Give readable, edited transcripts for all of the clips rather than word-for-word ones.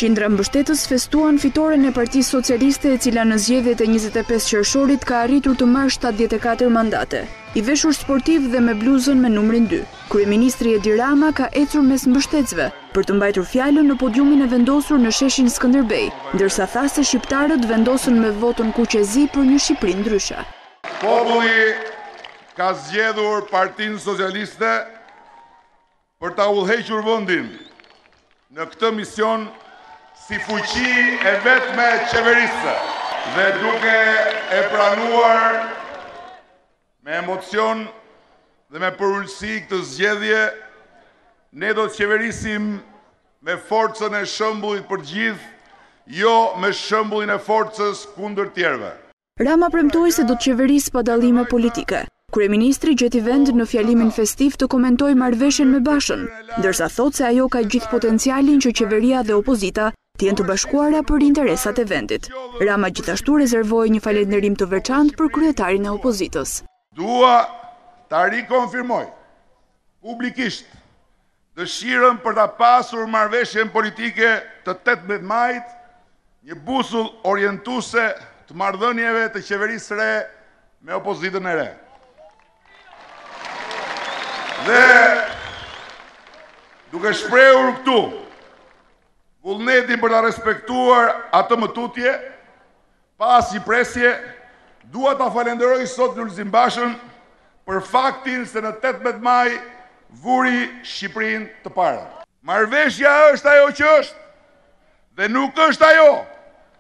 Qindra mbështetës festuan fitoren e Partisë Socialiste, e cila në zgjedhjet e 25 qershorit ka arritur të marrë 74 mandate. I veshur sportiv dhe me bluzën me numrin 2. Kryeministri Edi Rama ka ecur mes mbështetësve për të mbajtur fjalën në podiumin e vendosur në sheshin Skënderbej, ndërsa tha se shqiptarët vendosën me votën kuqezi për një Shqipëri ndryshe. Populli ka zgjedhur Partinë Socialiste për ta udhëhequr vendin në këtë mision si fuqi e vetme qeverisë, dhe duke e pranuar me emocion dhe me përullësi këtë zgjedhje, ne do të qeverisim me forcën e shëmbullit për gjithë, jo me shëmbullin e forcës kundër tjerëve. Rama premtoi se do të qeverisë pa dallime politike. Kryeministri gjeti vend në fjalimin festiv të komentoj marrëveshjen me Bashën, ndërsa thot se ajo ka gjithë potencialin që qeveria dhe opozita të jenë të bashkuara për interesat e vendit. Rama gjithashtu rezervoi një falënderim të veçantë për kryetarin e opozitës. Dua ta rikonfirmoj publikisht dëshirën për ta pasur marrëveshjen politike të 18 majit, një busull orientuese të marrëdhënieve të qeverisë së re me opozitën e re. Dhe duke shprehur këtu vullnetin për ta respektuar atë mëtutje, pas një presje, dua ta falenderoj sot Lulzim Bashën për faktin se në 18 maj vuri Shqipërinë të parë. Marrëveshja është ajo që është, dhe nuk është ajo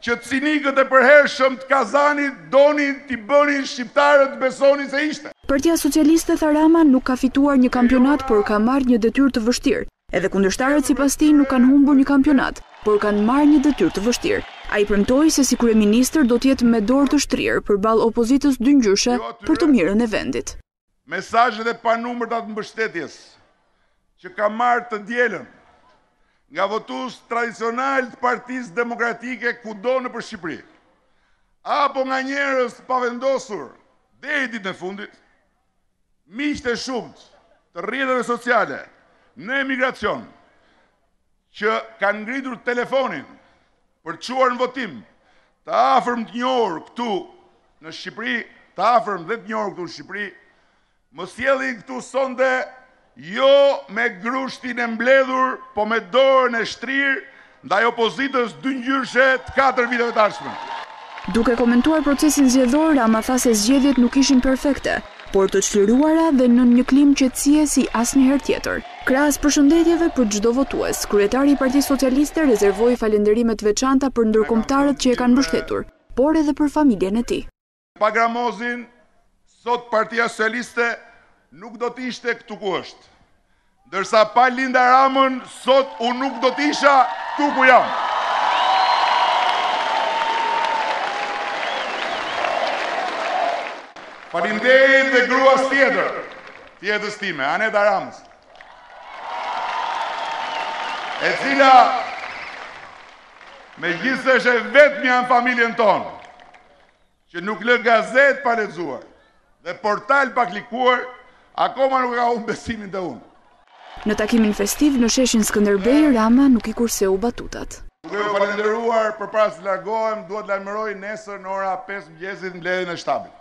që cinikët e përhershëm të Kazanit donin t'i bënin shqiptarët besonin se ishte. Partia Socialiste, tha Rama, nuk ka fituar një kampionat, por ka marrë një detyrë të vështirë. Edhe kundërshtarët sipas tij nuk kanë humbur një kampionat, por kanë marrë një detyrë të vështirë. Ai premtoi se si kryeministër do të jetë me dorë të shtrirë përballë opozitës dyngjyshe për të mirën e vendit. Mesazhet e panumërta të mbështetjes që ka marrë të dielën nga votues tradicional të Partisë Demokratike kudo nëpër Shqipëri, apo nga njerëz të pavendosur deri ditën e fundit, miqtë e shumt të rrjeteve sociale në emigracion që kanë ngritur telefonin për të çuar në votim të afërm të një orë këtu në Shqipëri, të afërm 10 orë këtu në Shqipëri, më sjellin këtu sonde jo me grushtin e mbledhur, po me dorën e shtrirë ndaj opozitës dyngjyrshe të 4 viteve të ardhshme. Duke komentuar procesin zgjedhor, Rama tha se zgjedhjet nuk ishin perfekte, por të çliruara dhe në një klim qetësie si asnjëherë tjetër. Krahas përshëndetjeve për çdo votues, kryetari i Partisë Socialiste rezervoi falënderime të veçanta për ndërkombëtarët që e kanë mbështetur, por edhe për familjen e tij. Pa gramozin, sot Partia Socialiste nuk do të ishte këtu ku është. Ndërsa pa Linda Ramën, sot unë nuk do të isha këtu ku jam. Faleminderit dhe gruas tjetës time, Aneta Ramës, e cila megjithëse është vetmja në familjen tonë, që nuk lë gazet pa lexuar dhe portal pa klikuar, akoma nuk ka humbur besimin te unë. Në takimin festiv në sheshin Skënderbej, Rama nuk i kurseu batutat. Duke u falënderuar përpara se largohem, duhet të lajmëroj nesër në ora 5 mëngjesit mbledhjen e shtabit.